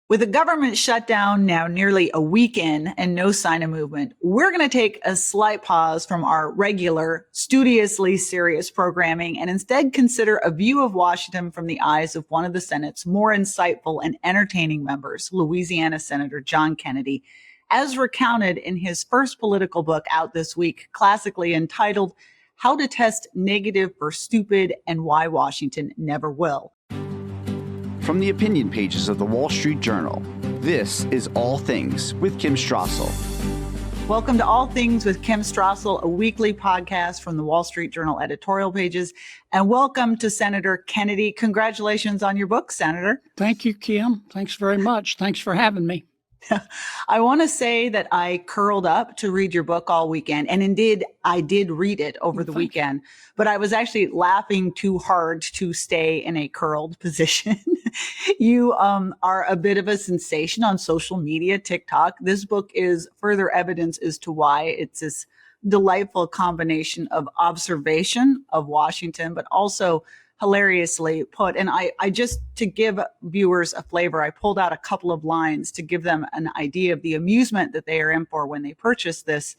With a government shutdown now nearly a week in and no sign of movement, we're going to take a slight pause from our regular, studiously serious programming and instead consider a view of Washington from the eyes of one of the Senate's more insightful and entertaining members, Louisiana Senator John Kennedy, as recounted in his first political book out this week, classically entitled How to Test Negative for Stupid and Why Washington Never Will. From the opinion pages of the Wall Street Journal, this is All Things with Kim Strassel. Welcome to All Things with Kim Strassel, a weekly podcast from the Wall Street Journal editorial pages. And welcome to Senator Kennedy. Congratulations on your book, Senator. Thank you, Kim. Thanks very much. Thanks for having me. I want to say that I curled up to read your book all weekend. And indeed, I did read it over the weekend, but I was actually laughing too hard to stay in a curled position. You are a bit of a sensation on social media, TikTok. This book is further evidence as to why. It's this delightful combination of observation of Washington, but also hilariously put. And I just, to give viewers a flavor, I pulled out a couple of lines to give them an idea of the amusement that they are in for when they purchase this.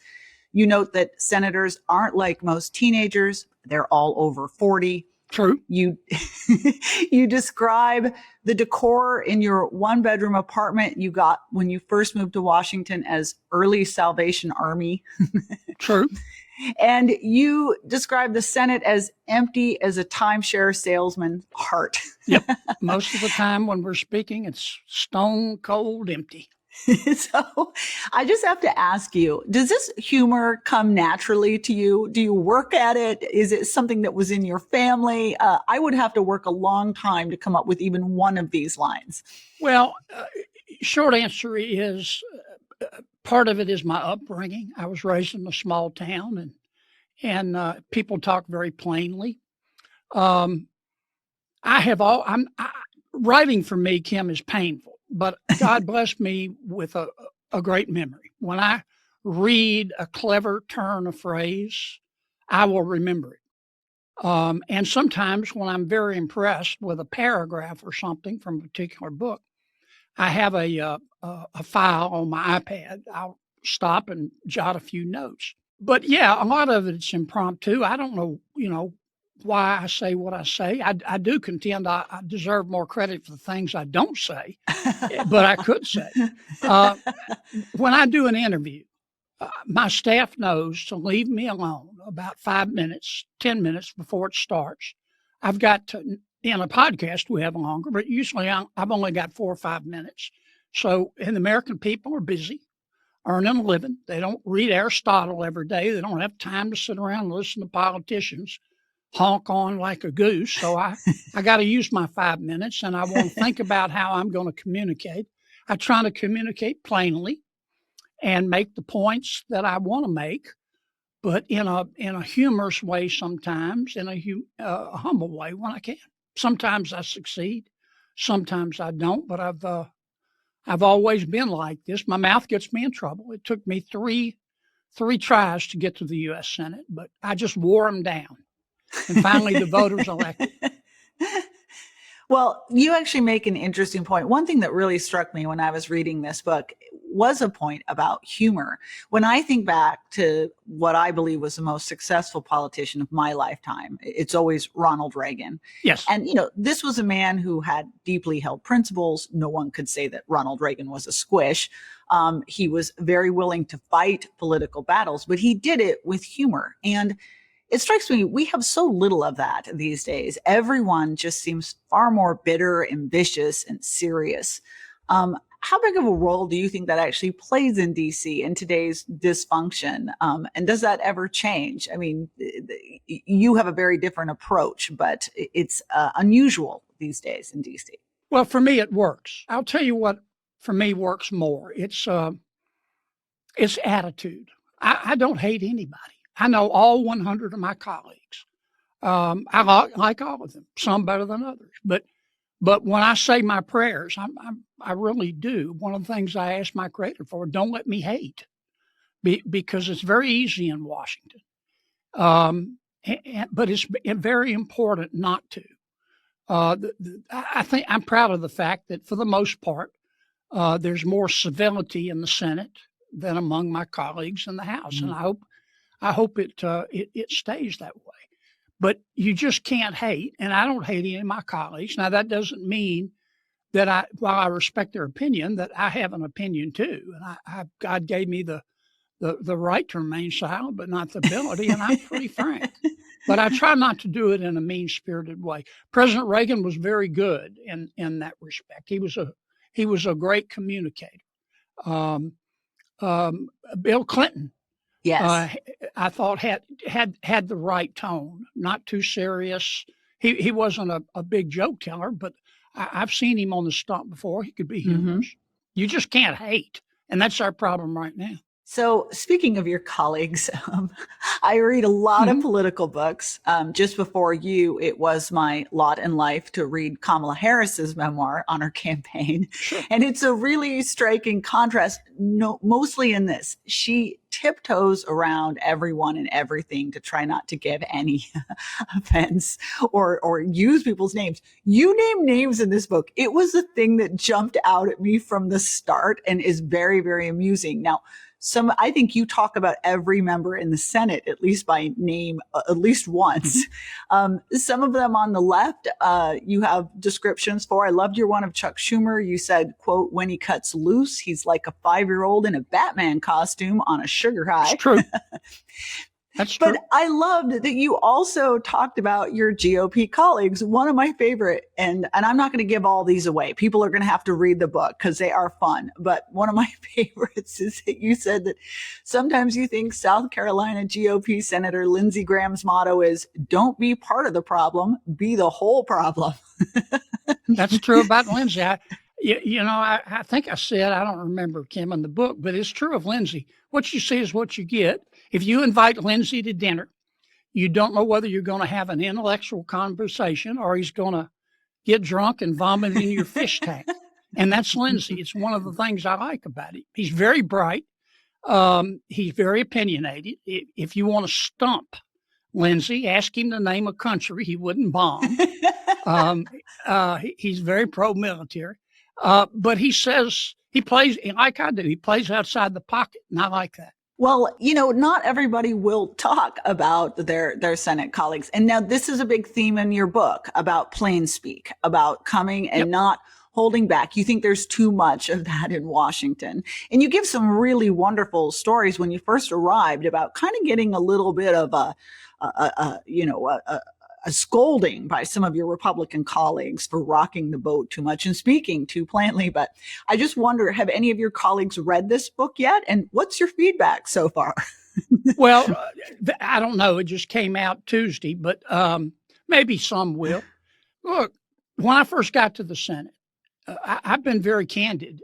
You note that senators aren't like most teenagers. They're all over 40. True. You describe the decor in your one-bedroom apartment you got when you first moved to Washington as early Salvation Army. True. And you describe the Senate as empty as a timeshare salesman's heart. Yep. Most of the time when we're speaking, it's stone cold empty. So I just have to ask you, does this humor come naturally to you? Do you work at it? Is it something that was in your family? I would have to work a long time to come up with even one of these lines. Well, short answer is part of it is my upbringing. I was raised in a small town, and people talk very plainly. Writing for me, Kim, is painful, but God bless me with a great memory. When I read a clever turn of phrase, I will remember it. And sometimes when I'm very impressed with a paragraph or something from a particular book, I have a file on my iPad. I'll stop and jot a few notes. But yeah, a lot of it's impromptu. I don't know, why I say what I say. I do contend I deserve more credit for the things I don't say, but I could say. When I do an interview, my staff knows to leave me alone about 5 minutes, 10 minutes before it starts. I've got to, in a podcast, we have longer, but usually I've only got 4 or 5 minutes. So, and the American people are busy, earning a living. They don't read Aristotle every day. They don't have time to sit around and listen to politicians honk on like a goose. So I got to use my 5 minutes, and I want to think about how I'm going to communicate. I try to communicate plainly and make the points that I want to make, but in a humorous way sometimes, in a humble way when I can. Sometimes I succeed, sometimes I don't, but I've always been like this. My mouth gets me in trouble. It took me three tries to get to the U.S. Senate, but I just wore them down. And finally, the voters elected. Well, you actually make an interesting point. One thing that really struck me when I was reading this book was a point about humor. When I think back to what I believe was the most successful politician of my lifetime, it's always Ronald Reagan. Yes. And, this was a man who had deeply held principles. No one could say that Ronald Reagan was a squish. He was very willing to fight political battles, but he did it with humor. And it strikes me, we have so little of that these days. Everyone just seems far more bitter, ambitious, and serious. How big of a role do you think that actually plays in D.C. in today's dysfunction? And does that ever change? I mean, you have a very different approach, but it's unusual these days in D.C. Well, for me, it works. I'll tell you what, for me, works more. It's attitude. I don't hate anybody. I know all 100 of my colleagues. I like all of them, some better than others. But when I say my prayers, I really do. One of the things I ask my Creator for, don't let me hate, because it's very easy in Washington. But it's very important not to. I think I'm proud of the fact that for the most part, there's more civility in the Senate than among my colleagues in the House, and I hope it stays that way. But you just can't hate, and I don't hate any of my colleagues. Now, that doesn't mean that while I respect their opinion, that I have an opinion too. And God gave me the right to remain silent, but not the ability, and I'm pretty frank. But I try not to do it in a mean-spirited way. President Reagan was very good in that respect. He was a great communicator. Bill Clinton, Yes. I thought had the right tone, not too serious. He wasn't a big joke teller, but I've seen him on the stump before. He could be humorous. You just can't hate, and that's our problem right now. So speaking of your colleagues, I read a lot of political books. Just before you, it was my lot in life to read Kamala Harris's memoir on her campaign. Sure. And it's a really striking contrast, mostly in this. She tiptoes around everyone and everything to try not to give any offense or use people's names. You name names in this book. It was the thing that jumped out at me from the start and is very, very amusing. Now, I think you talk about every member in the Senate, at least by name, at least once. Some of them on the left, you have descriptions for. I loved your one of Chuck Schumer. You said, quote, when he cuts loose, he's like a 5-year-old in a Batman costume on a sugar high. That's true. That's true. But I loved that you also talked about your GOP colleagues. One of my favorite, and I'm not going to give all these away. People are going to have to read the book because they are fun. But one of my favorites is that you said that sometimes you think South Carolina GOP Senator Lindsey Graham's motto is, don't be part of the problem, be the whole problem. That's true about Lindsey. I think I said, I don't remember Kim in the book, but it's true of Lindsey. What you see is what you get. If you invite Lindsey to dinner, you don't know whether you're going to have an intellectual conversation or he's going to get drunk and vomit in your fish tank. And that's Lindsey. It's one of the things I like about him. He's very bright. He's very opinionated. If you want to stump Lindsey, ask him to name a country he wouldn't bomb. He's very pro-military. But he says he plays like I do. He plays outside the pocket, and I like that. Well, not everybody will talk about their Senate colleagues. And now this is a big theme in your book about plain speak, about coming and not holding back. You think there's too much of that in Washington. And you give some really wonderful stories when you first arrived about kind of getting a little bit of a scolding by some of your Republican colleagues for rocking the boat too much and speaking too plainly. But I just wonder, have any of your colleagues read this book yet? And what's your feedback so far? Well, I don't know. It just came out Tuesday, but maybe some will. Look, when I first got to the Senate, I've been very candid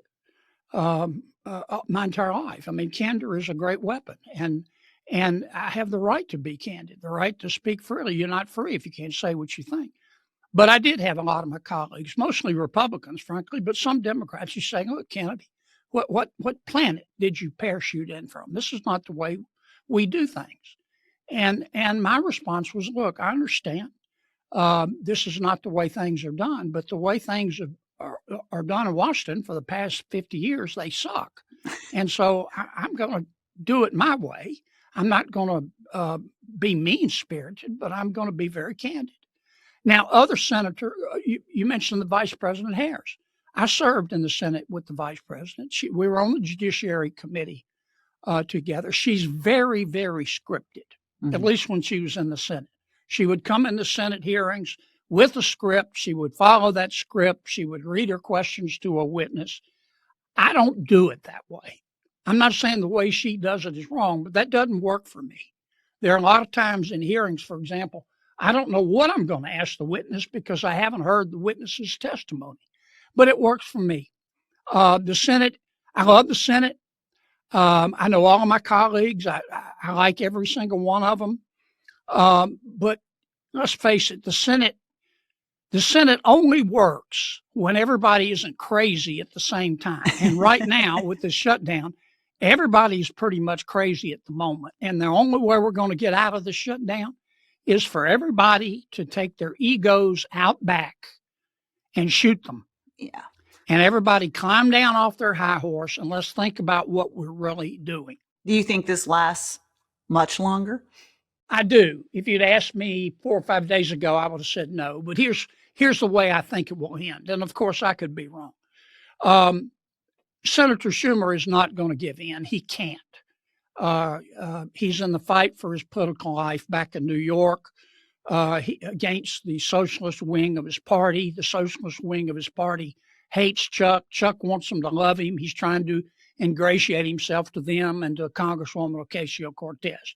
my entire life. I mean, candor is a great weapon. And I have the right to be candid, the right to speak freely. You're not free if you can't say what you think. But I did have a lot of my colleagues, mostly Republicans, frankly, but some Democrats, you say, look, Kennedy, what planet did you parachute in from? This is not the way we do things. And my response was, look, I understand this is not the way things are done, but the way things are done in Washington for the past 50 years, they suck. And so I'm going to do it my way. I'm not going to be mean-spirited, but I'm going to be very candid. Now, other senator, you mentioned the Vice President Harris. I served in the Senate with the Vice President. We were on the Judiciary Committee together. She's very, very scripted, at least when she was in the Senate. She would come into Senate hearings with a script. She would follow that script. She would read her questions to a witness. I don't do it that way. I'm not saying the way she does it is wrong, but that doesn't work for me. There are a lot of times in hearings, for example, I don't know what I'm going to ask the witness because I haven't heard the witness's testimony, but it works for me. The Senate, I love the Senate. I know all of my colleagues. I like every single one of them. But let's face it, the Senate only works when everybody isn't crazy at the same time. And right now with the shutdown, everybody's pretty much crazy at the moment. And the only way we're going to get out of the shutdown is for everybody to take their egos out back and shoot them. Yeah. And everybody calm down off their high horse and let's think about what we're really doing. Do you think this lasts much longer? I do. If you'd asked me 4 or 5 days ago, I would have said no. But here's the way I think it will end. And of course, I could be wrong. Senator Schumer is not going to give in. He can't. He's in the fight for his political life back in New York against the socialist wing of his party. The socialist wing of his party hates Chuck. Chuck wants them to love him. He's trying to ingratiate himself to them and to Congresswoman Ocasio-Cortez.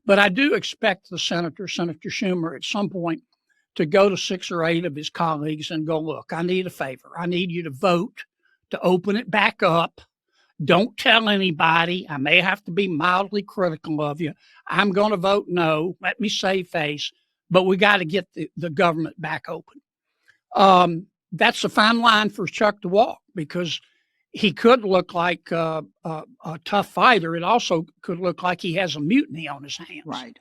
But I do expect Senator Schumer, at some point to go to 6 or 8 of his colleagues and go, look, I need a favor. I need you to vote to open it back up. Don't tell anybody. I may have to be mildly critical of you. I'm going to vote no. Let me save face. But we got to get the government back open. That's a fine line for Chuck to walk because he could look like a tough fighter. It also could look like he has a mutiny on his hands. Right.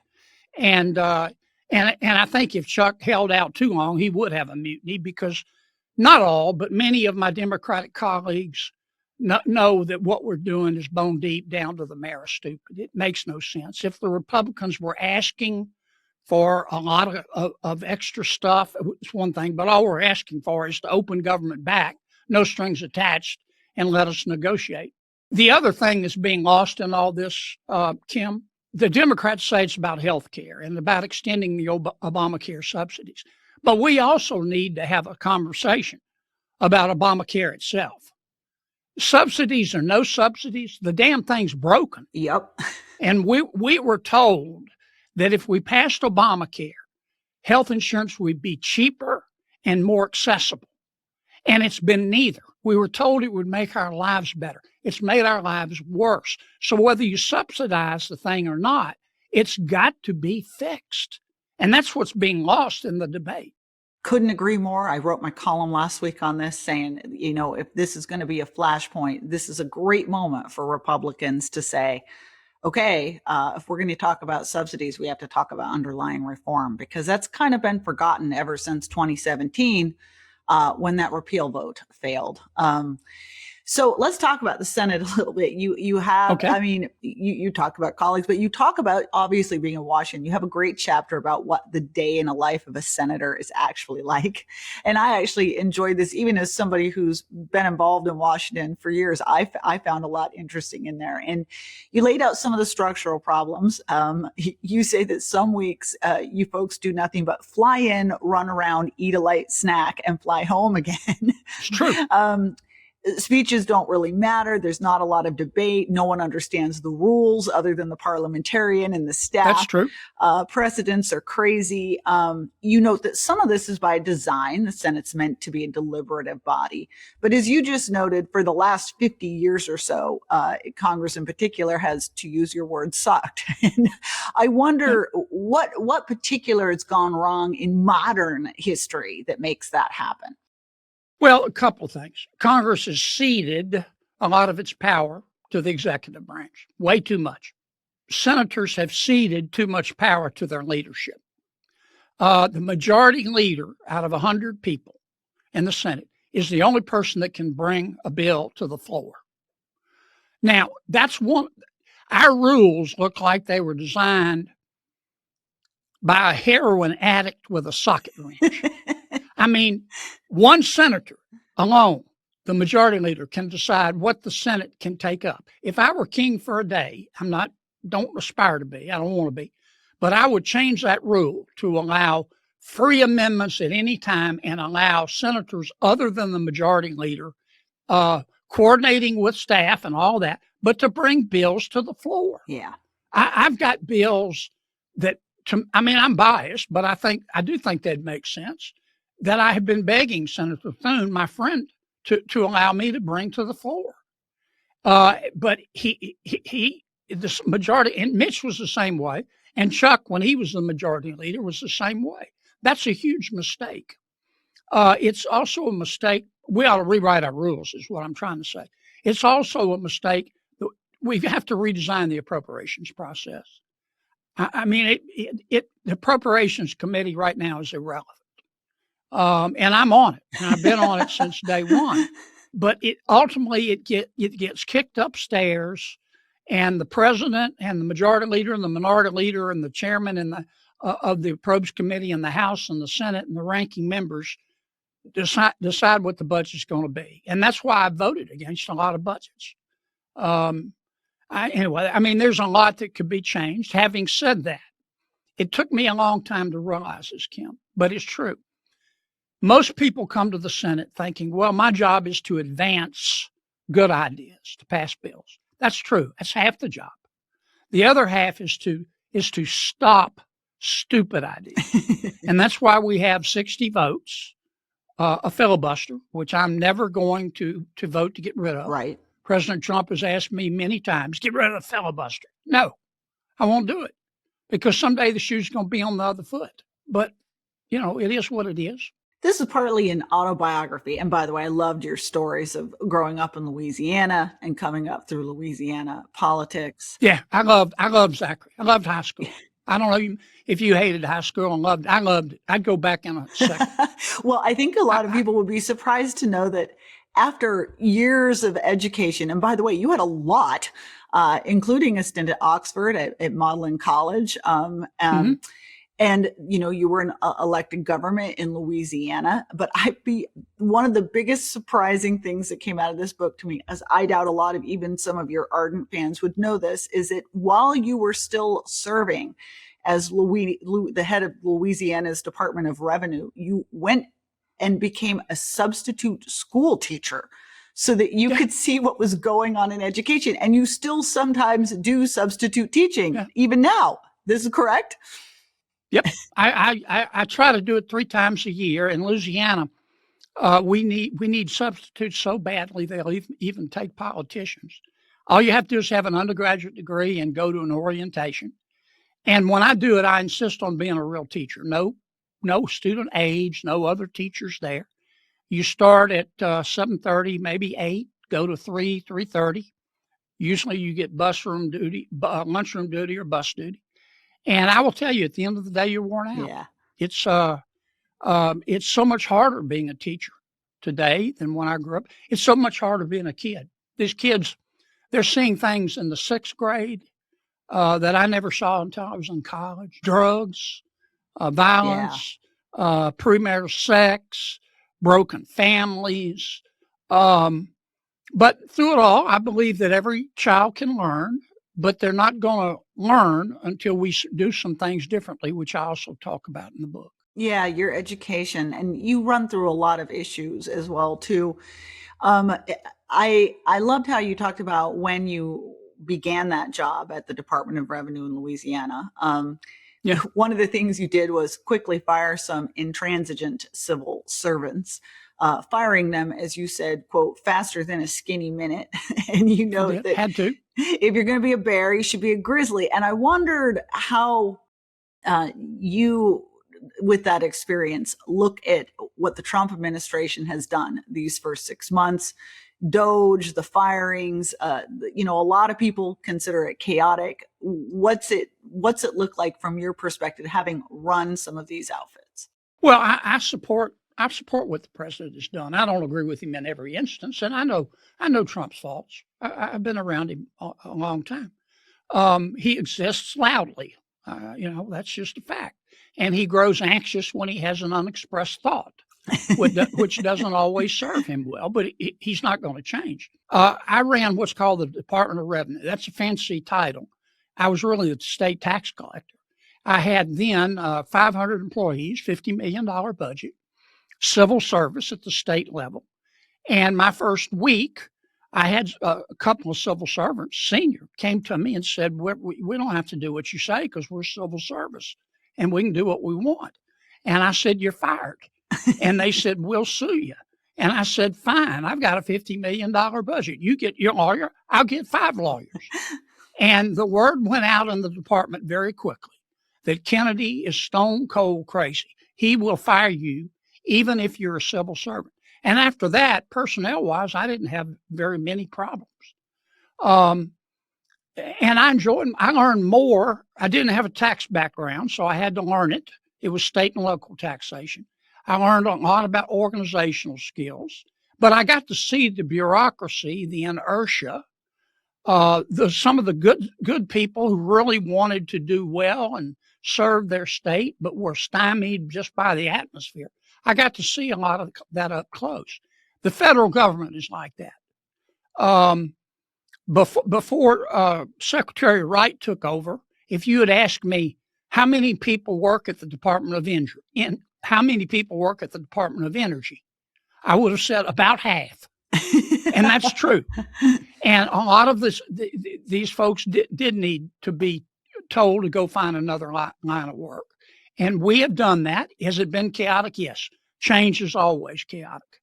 And I think if Chuck held out too long, he would have a mutiny because not all, but many of my Democratic colleagues know that what we're doing is bone deep down to the marrow stupid. It makes no sense. If the Republicans were asking for a lot of extra stuff, it's one thing, but all we're asking for is to open government back, no strings attached, and let us negotiate. The other thing that's being lost in all this, Kim, the Democrats say it's about health care and about extending the Obamacare subsidies. But we also need to have a conversation about Obamacare itself. Subsidies or no subsidies, the damn thing's broken. Yep. And we were told that if we passed Obamacare, health insurance would be cheaper and more accessible. And it's been neither. We were told it would make our lives better. It's made our lives worse. So whether you subsidize the thing or not, it's got to be fixed. And that's what's being lost in the debate. Couldn't agree more. I wrote my column last week on this saying, if this is going to be a flashpoint, this is a great moment for Republicans to say, okay, if we're going to talk about subsidies, we have to talk about underlying reform, because that's kind of been forgotten ever since 2017 when that repeal vote failed. So let's talk about the Senate a little bit. You have, okay. I mean, you talk about colleagues, but you talk about obviously being in Washington. You have a great chapter about what the day in a life of a senator is actually like. And I actually enjoyed this, even as somebody who's been involved in Washington for years. I found a lot interesting in there. And you laid out some of the structural problems. You say that some weeks you folks do nothing but fly in, run around, eat a light snack, and fly home again. It's true. Speeches don't really matter. There's not a lot of debate. No one understands the rules other than the parliamentarian and the staff. That's true. Precedents are crazy. You note that some of this is by design. The Senate's meant to be a deliberative body. But as you just noted, for the last 50 years or so, Congress in particular has, to use your word, sucked. And I wonder what particular has gone wrong in modern history that makes that happen. Well, a couple of things. Congress has ceded a lot of its power to the executive branch, way too much. Senators have ceded too much power to their leadership. The majority leader out of 100 people in the Senate is the only person that can bring a bill to the floor. Now, that's one. Our rules look like they were designed by a heroin addict with a socket wrench. I mean, one senator alone, the majority leader, can decide what the Senate can take up. If I were king for a day, don't aspire to be, I don't want to be, but I would change that rule to allow free amendments at any time and allow senators other than the majority leader coordinating with staff and all that, but to bring bills to the floor. Yeah. I've got bills that, I'm biased, but I do think they'd make sense, that I have been begging Senator Thune, my friend, to allow me to bring to the floor. But the majority, and Mitch was the same way, and Chuck, when he was the majority leader, was the same way. That's a huge mistake. It's also a mistake. We ought to rewrite our rules, is what I'm trying to say. It's also a mistake that we have to redesign the appropriations process. The Appropriations Committee right now is irrelevant. And I'm on it. And I've been on it since day one. but it ultimately it gets kicked upstairs, and the president and the majority leader and the minority leader and the chairman and the of the Probes Committee and the House and the Senate and the ranking members decide what the budget's going to be. And that's why I voted against a lot of budgets. Anyway, I mean, there's a lot that could be changed. Having said that, it took me a long time to realize this, Kim, but it's true. Most people come to the Senate thinking, well, my job is to advance good ideas, to pass bills. That's true. That's half the job. The other half is to stop stupid ideas. And that's why we have 60 votes, a filibuster, which I'm never going to vote to get rid of. Right. President Trump has asked me many times, get rid of the filibuster. No, I won't do it, because someday the shoe's going to be on the other foot. But, you know, it is what it is. This is partly an autobiography. And by the way, I loved your stories of growing up in Louisiana and coming up through Louisiana politics. Yeah, I loved Zachary. I loved high school. I don't know if you hated high school and loved it. I loved it. I'd go back in a second. Well, I think a lot of people would be surprised to know that after years of education, and by the way, you had a lot, including a stint at Oxford at Magdalen College. And, you know, you were in elected government in Louisiana. But one of the biggest surprising things that came out of this book to me, as I doubt a lot of even some of your ardent fans would know this, is that while you were still serving as the head of Louisiana's Department of Revenue, you went and became a substitute school teacher so that you could see what was going on in education. And you still sometimes do substitute teaching, even now. This is correct? Yep. I try to do it 3 times a year. In Louisiana, we need substitutes so badly they'll even take politicians. All you have to do is have an undergraduate degree and go to an orientation. And when I do it, I insist on being a real teacher. No student age, no other teachers there. You start at 7:30, maybe 8, go to 3:30. Usually you get lunchroom duty, or bus duty. And I will tell you, at the end of the day, you're worn out. Yeah. It's so much harder being a teacher today than when I grew up. It's so much harder being a kid. These kids, they're seeing things in the 6th grade that I never saw until I was in college. Drugs, violence, premarital sex, broken families. But through it all, I believe that every child can learn, but they're not going to learn until we do some things differently, which I also talk about in the book. Yeah, your education, and you run through a lot of issues as well too. I loved how you talked about when you began that job at the Department of Revenue in Louisiana. One of the things you did was quickly fire some intransigent civil servants, firing them, as you said, quote, faster than a skinny minute. And you know that had to. If you're going to be a bear, you should be a grizzly. And I wondered how you, with that experience, look at what the Trump administration has done these first 6 months. DOJ, the firings, a lot of people consider it chaotic. What's it look like from your perspective, having run some of these outfits? Well, I support what the president has done. I don't agree with him in every instance, and I know Trump's faults. I've been around him a long time. He exists loudly. That's just a fact. And he grows anxious when he has an unexpressed thought, which doesn't always serve him well, but he's not going to change. I ran what's called the Department of Revenue. That's a fancy title. I was really the state tax collector. I had then 500 employees, $50 million budget, civil service at the state level. And my first week, I had a couple of civil servants, senior, came to me and said, we don't have to do what you say because we're civil service and we can do what we want. And I said, you're fired. And they said, we'll sue you. And I said, fine, I've got a $50 million budget. You get your lawyer, I'll get 5 lawyers. And the word went out in the department very quickly that Kennedy is stone cold crazy. He will fire you even if you're a civil servant. And after that, personnel-wise, I didn't have very many problems. And I learned more. I didn't have a tax background, so I had to learn it. It was state and local taxation. I learned a lot about organizational skills. But I got to see the bureaucracy, the inertia, some of the good people who really wanted to do well and serve their state, but were stymied just by the atmosphere. I got to see a lot of that up close. The federal government is like that. Before Secretary Wright took over, if you had asked me how many people work at the Department of Energy, I would have said about half, and that's true. And a lot of these folks did need to be told to go find another line of work, and we have done that. Has it been chaotic? Yes. Change is always chaotic,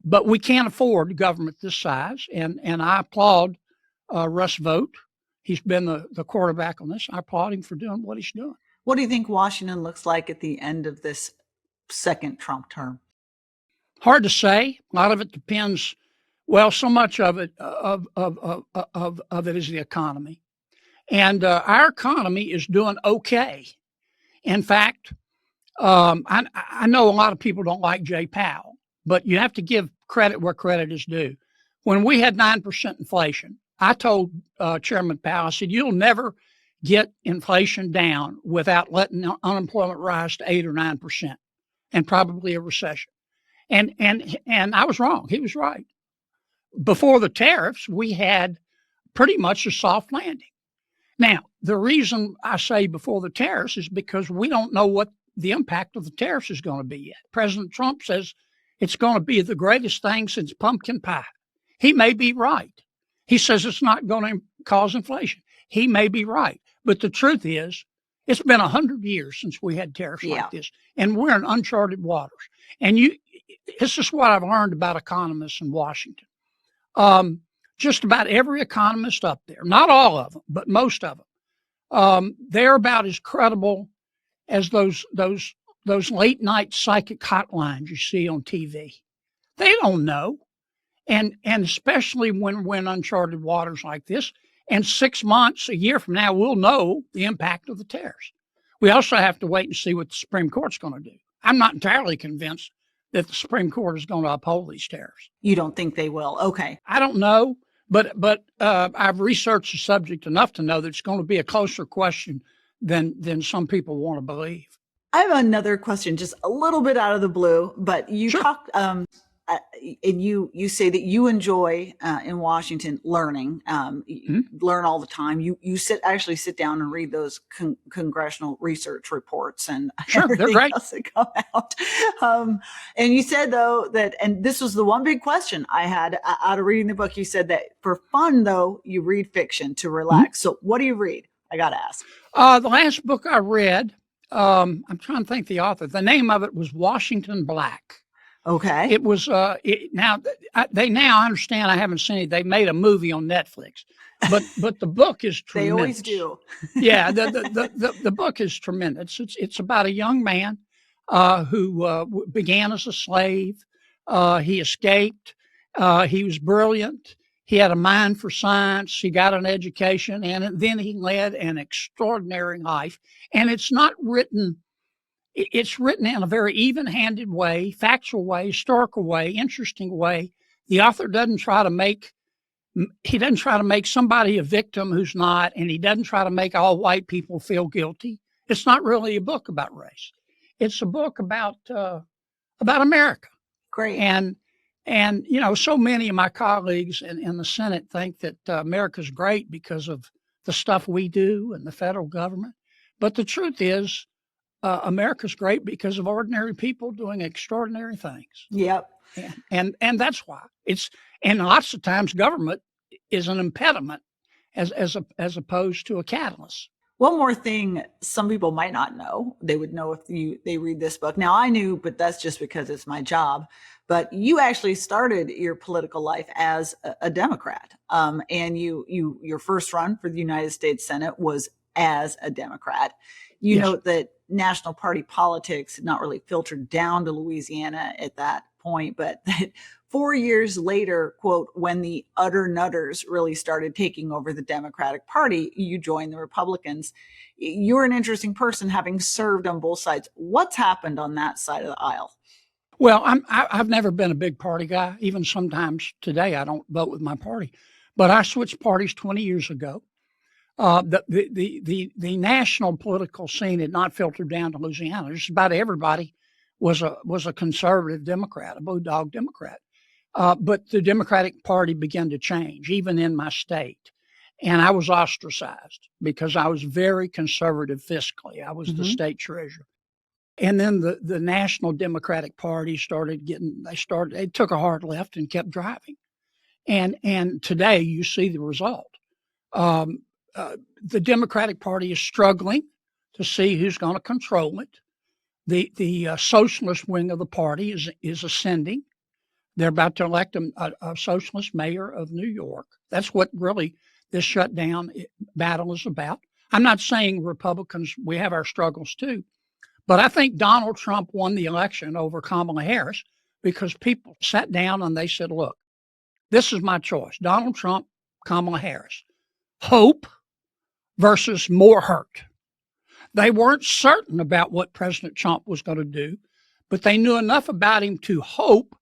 but we can't afford government this size, and I applaud Russ Vought. He's been the quarterback on this. I applaud him for doing what he's doing. What do you think Washington looks like at the end of this second Trump term? Hard to say. A lot of it depends. Well, so much of it of it is the economy, and our economy is doing okay. In fact, I know a lot of people don't like Jay Powell, but you have to give credit where credit is due. When we had 9% inflation, I told Chairman Powell, I said, "You'll never get inflation down without letting unemployment rise to 8 or 9%, and probably a recession." And I was wrong. He was right. Before the tariffs, we had pretty much a soft landing. Now, the reason I say before the tariffs is because we don't know what the impact of the tariffs is going to be yet. President Trump says it's going to be the greatest thing since pumpkin pie. He may be right. He says it's not going to cause inflation. He may be right. But the truth is, it's been 100 years since we had tariffs like this, and we're in uncharted waters. And it's just what I've learned about economists in Washington. Just about every economist up there, not all of them, but most of them, they're about as credible as those late night psychic hotlines you see on TV. They don't know, and especially when we're in uncharted waters like this. And 6 months, a year from now, we'll know the impact of the tariffs. We also have to wait and see what the Supreme Court's going to do. I'm not entirely convinced that the Supreme Court is going to uphold these tariffs. You don't think they will? Okay. I don't know, but I've researched the subject enough to know that it's going to be a closer question than some people want to believe. I have another question, just a little bit out of the blue, but you talked, and you say that you enjoy in Washington learning, learn all the time. You actually sit down and read those congressional research reports and everything else that come out. And you said though that, and this was the one big question I had out of reading the book. You said that for fun though, you read fiction to relax. So what do you read? I got to ask. The last book I read, I'm trying to think the author. The name of it was Washington Black. Okay. It was I understand. I haven't seen it. They made a movie on Netflix, but the book is tremendous. They always do. Yeah, the book is tremendous. It's about a young man who began as a slave. He escaped. He was brilliant. He had a mind for science. He got an education, and then he led an extraordinary life. And it's not written. It's written in a very even-handed way, factual way, historical way, interesting way. The author doesn't try to make somebody a victim who's not, and he doesn't try to make all white people feel guilty. It's not really a book about race. It's a book about America. Great. And so many of my colleagues in the Senate think that America's great because of the stuff we do and the federal government. But the truth is, America's great because of ordinary people doing extraordinary things. Yep. And that's why and lots of times government is an impediment as opposed to a catalyst. One more thing some people might not know, they would know if they read this book. Now I knew, but that's just because it's my job. But you actually started your political life as a Democrat. And your first run for the United States Senate was as a Democrat. You note that national party politics had not really filtered down to Louisiana at that point, but that 4 years later, quote, when the utter nutters really started taking over the Democratic Party, you joined the Republicans. You're an interesting person having served on both sides. What's happened on that side of the aisle? Well, I've never been a big party guy. Even sometimes today, I don't vote with my party, but I switched parties 20 years ago. The national political scene had not filtered down to Louisiana. Just about everybody was a conservative Democrat, a bulldog Democrat. But the Democratic Party began to change, even in my state. And I was ostracized because I was very conservative fiscally. I was the state treasurer. And then the National Democratic Party they took a hard left and kept driving. And today you see the result. The Democratic Party is struggling to see who's going to control it. The socialist wing of the party is ascending. They're about to elect a socialist mayor of New York. That's what really this shutdown battle is about. I'm not saying Republicans, we have our struggles too, but I think Donald Trump won the election over Kamala Harris because people sat down and they said, look, this is my choice. Donald Trump, Kamala Harris. Hope versus more hurt. They weren't certain about what President Trump was going to do, but they knew enough about him to hope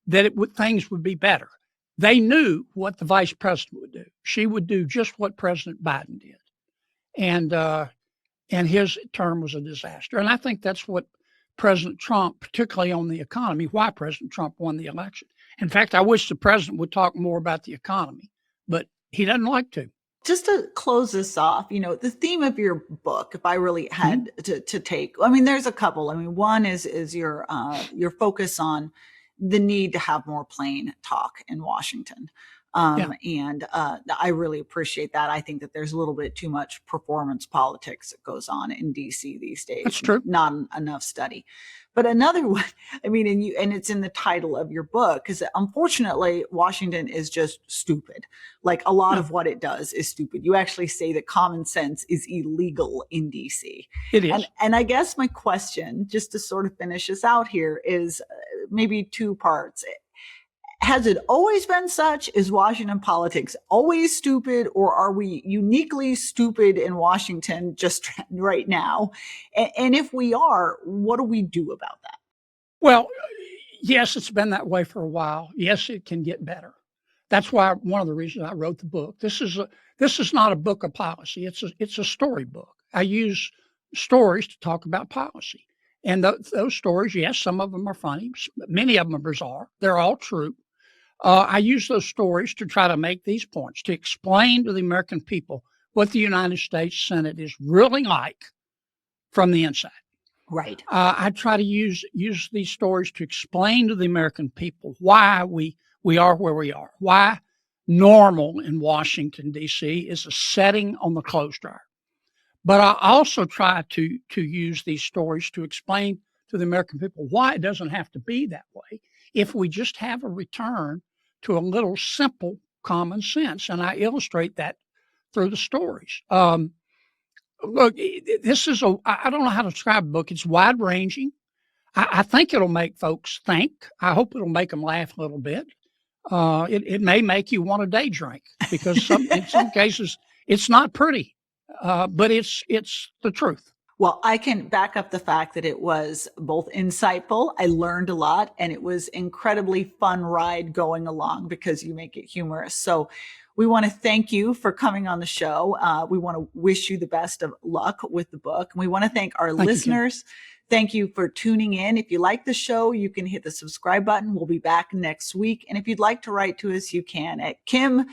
that things would be better. They knew what the vice president would do. She would do just what President Biden did. And his term was a disaster. And I think that's what President Trump, particularly on the economy, why President Trump won the election. In fact, I wish the president would talk more about the economy, but he doesn't like to. Just to close this off, the theme of your book, if I really had to take, there's a couple. One is your focus on the need to have more plain talk in Washington. And I really appreciate that. I think that there's a little bit too much performance politics that goes on in DC these days. That's true. Not enough study. But another one, and it's in the title of your book, is that unfortunately Washington is just stupid. Like a lot of what it does is stupid. You actually say that common sense is illegal in DC. It is. And I guess my question, just to sort of finish this out here, is maybe two parts. Has it always been such? Is Washington politics always stupid, or are we uniquely stupid in Washington just right now? And if we are, what do we do about that? Well, yes, it's been that way for a while. Yes, it can get better. That's why one of the reasons I wrote the book. This is not a book of policy. It's a storybook. I use stories to talk about policy. And those stories, yes, some of them are funny. Many of them are bizarre. They're all true. I use those stories to try to make these points, to explain to the American people what the United States Senate is really like from the inside. Right. I try to use these stories to explain to the American people why we are where we are, why normal in Washington, D.C. is a setting on the clothes dryer. But I also try to use these stories to explain to the American people why it doesn't have to be that way if we just have a return to a little simple common sense. And I illustrate that through the stories. Look, I don't know how to describe the book. It's wide ranging. I think it'll make folks think. I hope it'll make them laugh a little bit. It may make you want a day drink because in some cases it's not pretty, but it's the truth. Well, I can back up the fact that it was both insightful. I learned a lot, and it was incredibly fun ride going along because you make it humorous. So we want to thank you for coming on the show. We want to wish you the best of luck with the book. And we want to thank our listeners. Thank you for tuning in. If you like the show, you can hit the subscribe button. We'll be back next week. And if you'd like to write to us, you can at kimat@wsj.com.